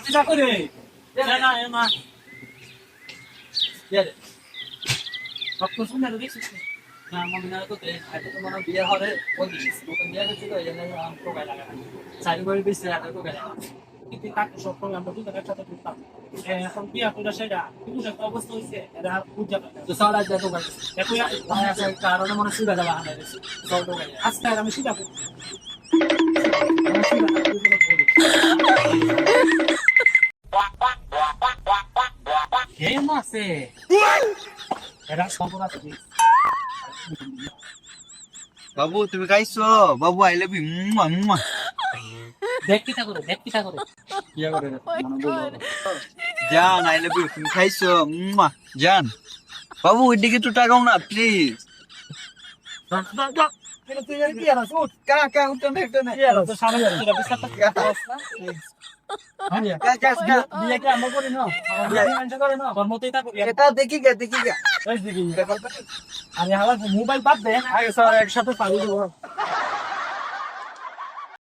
চিন্তা করে না মা সব কিছু না দেখছিস না মনে না তো এটা তো মনে বিয়ে হবে ওই দিস নতুন বিয়ে হচ্ছে তো এই জন্য আমি তো গায় লাগা চাই করে বেশি আর তো গায় কিন্তু তাকে সব প্রোগ্রাম তো দুটো একসাথে করতাম এখন বিয়ে করে সেটা কিন্তু একটা অবস্থা হইছে এরা পূজা তো সারা যা তো গায় এখন আছে কারণে মনে সুবিধা দেওয়া হয় সব তো গায় আজকে আমি সুবিধা কেন আছে এরা সম্পর্ক আছে বাবু তুমি খাইছো বাবু আই লাভ ইউ দেখ কিটা করে ইয়া করে জান আই লাভ ইউ তুমি খাইছো জান বাবু ওইদিকে একটু টাকাও না প্লিজ কাকা উঠতে একটা না তো সামনে যাবে বিস্তারটা বিয়ে কি আমরা করি না মানুষ করে না কর্মতেই তা করি এটা দেখি গে আরে হালা মোবাইল বাদ দে আগে স্যার একসাথে পারি দেবো